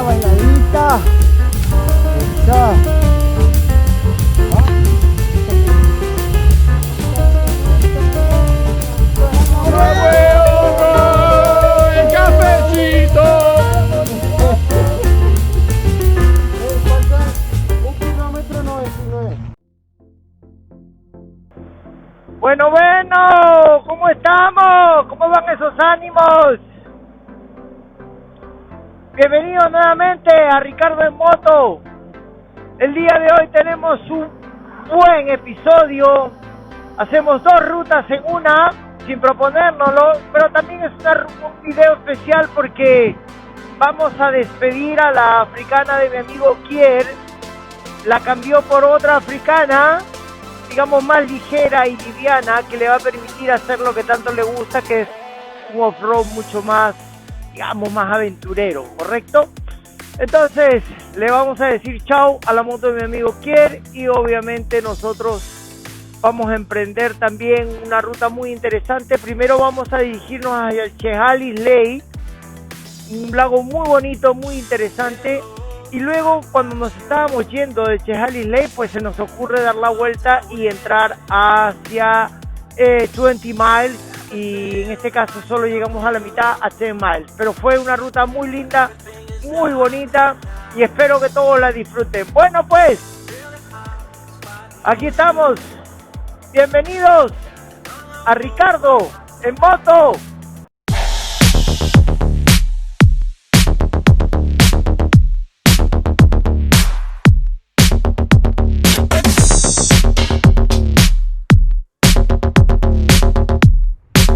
una bailadita. Eso. ¡El cafecito! Un kilómetro 99. Bueno, ¿cómo estamos? ¿Cómo van esos ánimos? Bienvenidos nuevamente a Ricardo en Moto. El día de hoy tenemos un buen episodio. Hacemos dos rutas en una, sin proponérnoslo, pero también es un video especial porque vamos a despedir a la africana de mi amigo Kier. La cambió por otra africana, digamos más ligera y liviana, que le va a permitir hacer lo que tanto le gusta, que es un off-road mucho más, digamos, más aventurero, ¿correcto? Entonces, le vamos a decir chau a la moto de mi amigo Kier y obviamente nosotros vamos a emprender también una ruta muy interesante. Primero vamos a dirigirnos hacia el Chehalis Lake, un lago muy bonito, muy interesante. Y luego, cuando nos estábamos yendo de Chehalis Lake, pues se nos ocurre dar la vuelta y entrar hacia 20 miles. Y en este caso solo llegamos a la mitad, a 10 miles. Pero fue una ruta muy linda, muy bonita, y espero que todos la disfruten. Bueno, pues, aquí estamos. Bienvenidos a Ricardo en Moto.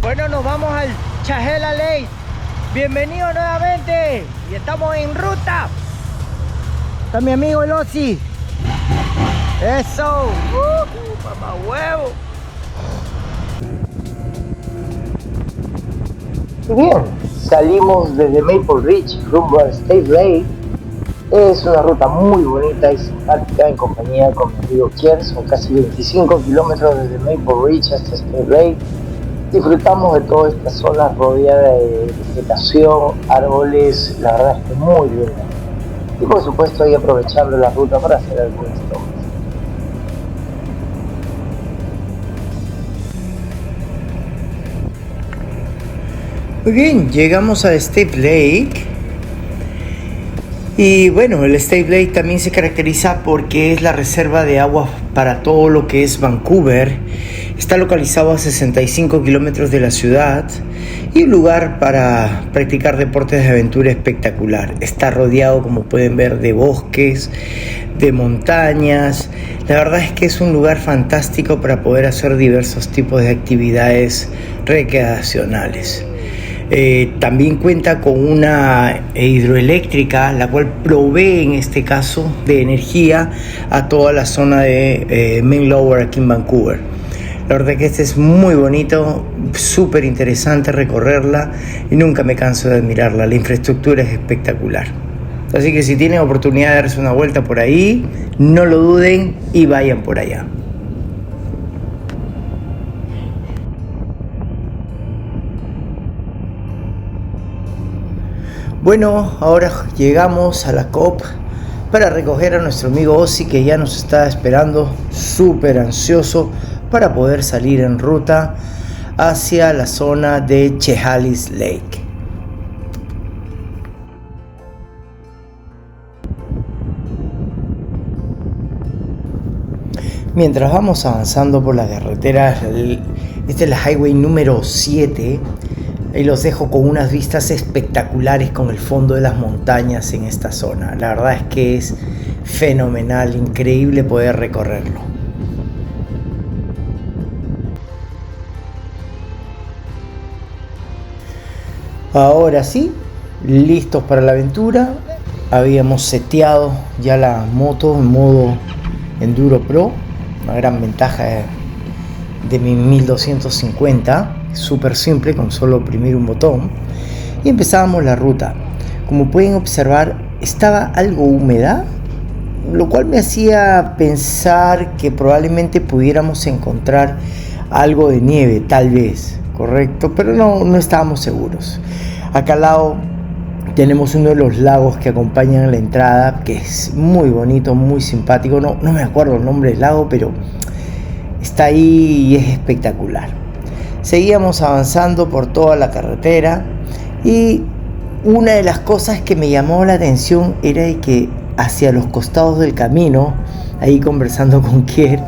Bueno, nos vamos al Chehalis Lake. Bienvenido nuevamente. Y estamos en ruta. Está mi amigo el Ozzy. Eso. Mamá huevo. Y bien, salimos desde Maple Ridge rumbo al State Lake. Es una ruta muy bonita y simpática en compañía con mi amigo Kier. Son casi 25 kilómetros desde Maple Ridge hasta State Lake. Disfrutamos de toda esta zona rodeada de vegetación, árboles, la verdad es que muy linda. Y por supuesto hay aprovechando la ruta para hacer algunas tomas. Muy bien, llegamos a State Lake. Y bueno, el State Lake también se caracteriza porque es la reserva de agua para todo lo que es Vancouver. Está localizado a 65 kilómetros de la ciudad y un lugar para practicar deportes de aventura espectacular. Está rodeado, como pueden ver, de bosques, de montañas. La verdad es que es un lugar fantástico para poder hacer diversos tipos de actividades recreacionales. También cuenta con una hidroeléctrica, la cual provee en este caso de energía a toda la zona de Main Lower aquí en Vancouver. La verdad que este es muy bonito, súper interesante recorrerla y nunca me canso de admirarla. La infraestructura es espectacular. Así que si tienen oportunidad de darse una vuelta por ahí, no lo duden y vayan por allá. Bueno, ahora llegamos a la COP para recoger a nuestro amigo Ozzy, que ya nos está esperando, súper ansioso para poder salir en ruta hacia la zona de Chehalis Lake. Mientras vamos avanzando por la carretera, este es el highway número 7. Y los dejo con unas vistas espectaculares con el fondo de las montañas en esta zona. La verdad es que es fenomenal, increíble poder recorrerlo. Ahora sí, listos para la aventura. Habíamos seteado ya la moto en modo Enduro Pro, una gran ventaja de mi 1250. Súper simple, con solo oprimir un botón, y empezábamos la ruta. Como pueden observar, estaba algo húmeda, lo cual me hacía pensar que probablemente pudiéramos encontrar algo de nieve, tal vez, correcto, pero no estábamos seguros. Acá al lado tenemos uno de los lagos que acompañan la entrada, que es muy bonito, muy simpático. No me acuerdo el nombre del lago, pero está ahí y es espectacular. Seguíamos avanzando por toda la carretera y una de las cosas que me llamó la atención era de que hacia los costados del camino, ahí conversando con Kier,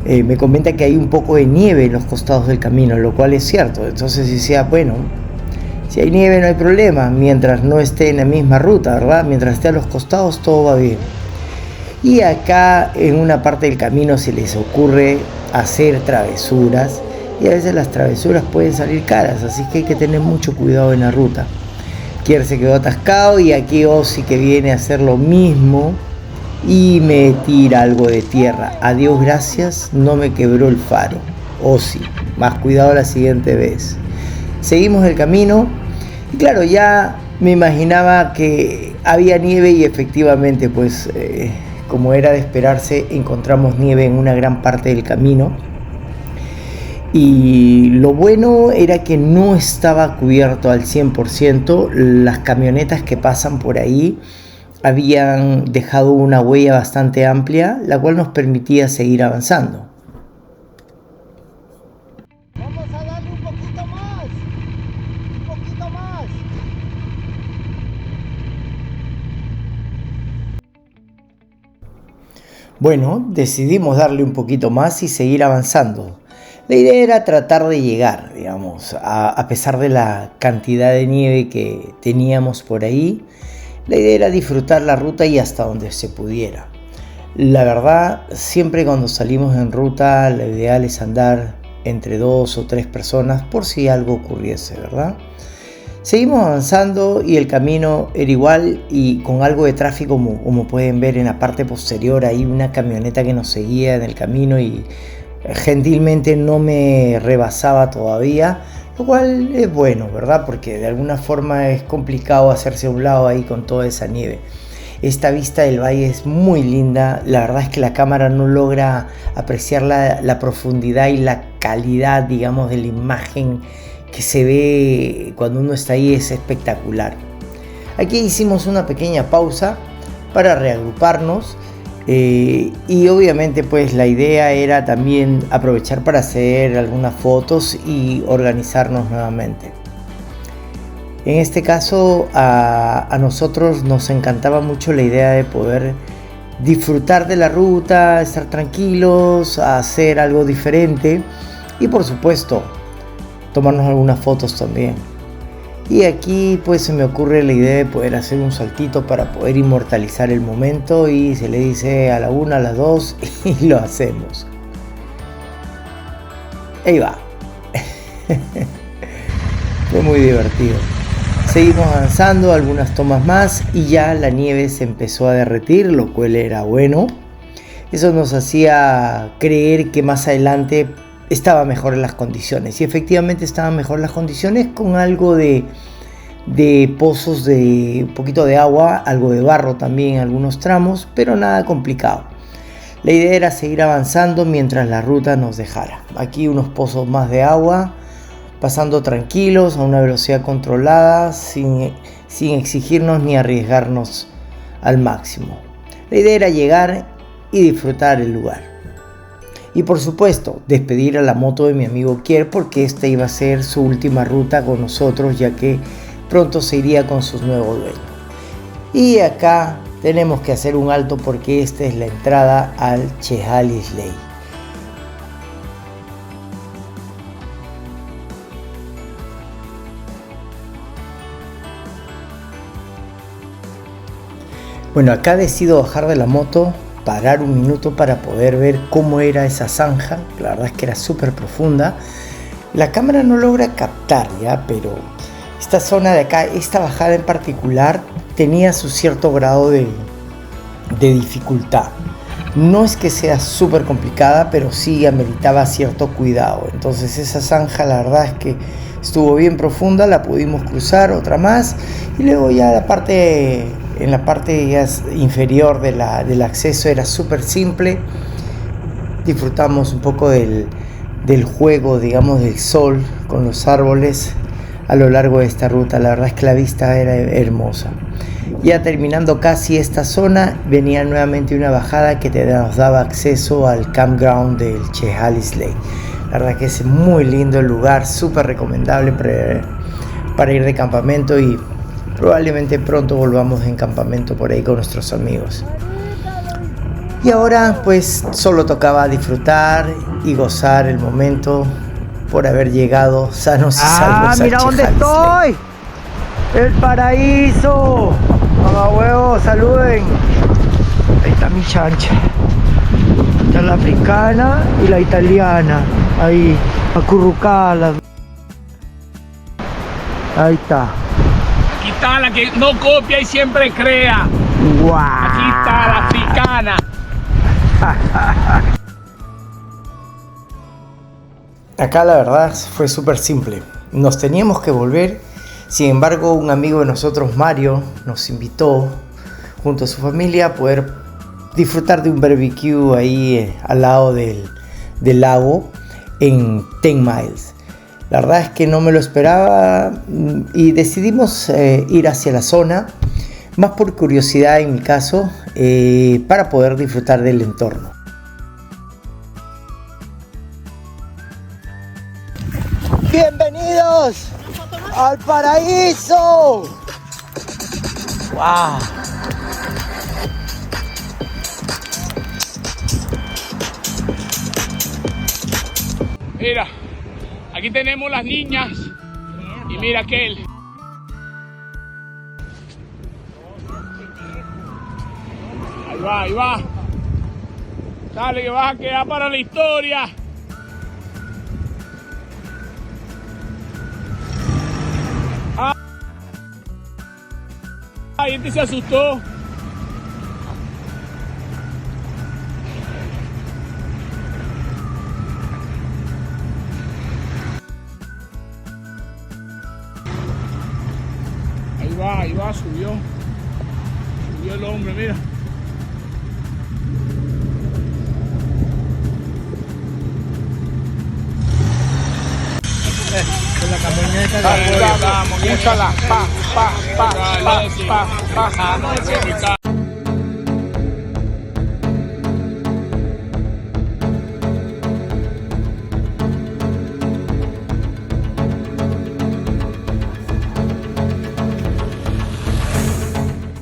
me comenta que hay un poco de nieve en los costados del camino, lo cual es cierto. Entonces decía, bueno, si hay nieve no hay problema, mientras no esté en la misma ruta, ¿verdad? Mientras esté a los costados todo va bien. Y acá en una parte del camino se les ocurre hacer travesuras y a veces las travesuras pueden salir caras, así que hay que tener mucho cuidado en la ruta. Kier se quedó atascado y aquí Ozzy, que viene a hacer lo mismo y me tira algo de tierra. A Dios gracias, no me quebró el faro. Ozzy, más cuidado la siguiente vez. Seguimos el camino y claro, ya me imaginaba que había nieve y efectivamente pues como era de esperarse, encontramos nieve en una gran parte del camino. Y lo bueno era que no estaba cubierto al 100%. Las camionetas que pasan por ahí habían dejado una huella bastante amplia, la cual nos permitía seguir avanzando. Vamos a darle un poquito más. Un poquito más. Bueno, decidimos darle un poquito más y seguir avanzando. La idea era tratar de llegar, digamos, a pesar de la cantidad de nieve que teníamos por ahí. La idea era disfrutar la ruta y hasta donde se pudiera. La verdad, siempre cuando salimos en ruta, lo ideal es andar entre 2 o 3 personas por si algo ocurriese, ¿verdad? Seguimos avanzando y el camino era igual y con algo de tráfico, como pueden ver en la parte posterior, hay una camioneta que nos seguía en el camino y gentilmente no me rebasaba todavía, lo cual es bueno, ¿verdad? Porque de alguna forma es complicado hacerse a un lado ahí con toda esa nieve. Esta vista del valle es muy linda, la verdad es que la cámara no logra apreciar la profundidad y la calidad, digamos, de la imagen que se ve cuando uno está ahí, es espectacular. Aquí hicimos una pequeña pausa para reagruparnos. Y obviamente pues la idea era también aprovechar para hacer algunas fotos y organizarnos nuevamente. En este caso a nosotros nos encantaba mucho la idea de poder disfrutar de la ruta, estar tranquilos, hacer algo diferente y por supuesto tomarnos algunas fotos también. Y aquí pues se me ocurre la idea de poder hacer un saltito para poder inmortalizar el momento y se le dice a la 1, a las 2 y lo hacemos. Ahí va. Fue muy divertido. Seguimos avanzando, algunas tomas más y ya la nieve se empezó a derretir, lo cual era bueno. Eso nos hacía creer que más adelante estaba mejor en las condiciones y efectivamente estaban mejor las condiciones, con algo de pozos de un poquito de agua, algo de barro también en algunos tramos, pero nada complicado. La idea era seguir avanzando mientras la ruta nos dejara. Aquí unos pozos más de agua, pasando tranquilos a una velocidad controlada, sin exigirnos ni arriesgarnos al máximo. La idea era llegar y disfrutar el lugar. Y por supuesto, despedir a la moto de mi amigo Kier, porque esta iba a ser su última ruta con nosotros, ya que pronto se iría con sus nuevos dueños. Y acá tenemos que hacer un alto porque esta es la entrada al Chehalis Lake. Bueno, acá decido bajar de la moto, parar un minuto para poder ver cómo era esa zanja. La verdad es que era súper profunda. La cámara no logra captar ya, pero esta zona de acá, esta bajada en particular, tenía su cierto grado de dificultad. No es que sea súper complicada, pero sí ameritaba cierto cuidado. Entonces esa zanja, la verdad es que estuvo bien profunda, la pudimos cruzar, otra más, y luego ya en la parte ya inferior del acceso era súper simple. Disfrutamos un poco del juego, digamos, del sol con los árboles a lo largo de esta ruta. La verdad es que la vista era hermosa. Ya terminando casi esta zona, venía nuevamente una bajada que nos daba acceso al campground del Chehalis Lake. La verdad que es muy lindo el lugar, súper recomendable para ir de campamento, y probablemente pronto volvamos en campamento por ahí con nuestros amigos. Y ahora pues solo tocaba disfrutar y gozar el momento por haber llegado sanos y salvos. ¡Ah, mira dónde estoy! ¡El paraíso! ¡Mamá huevo, saluden! Ahí está mi chancha. Está la africana y la italiana. Ahí, acurrucadas. Ahí está. Aquí está la que no copia y siempre crea. ¡Guau! Aquí está la africana. Acá la verdad fue súper simple. Nos teníamos que volver. Sin embargo, un amigo de nosotros, Mario, nos invitó junto a su familia a poder disfrutar de un barbecue ahí al lado del lago en 10 Miles. La verdad es que no me lo esperaba y decidimos ir hacia la zona, más por curiosidad en mi caso, para poder disfrutar del entorno. Bienvenidos al paraíso. ¡Wow! Mira, aquí tenemos las niñas. Y mira aquel. Ahí va, ahí va. Dale, que vas a quedar para la historia. Ay, este se asustó. Ahí va, subió. Subió el hombre, mira. Con la camioneta Vamos, úchala. Pa.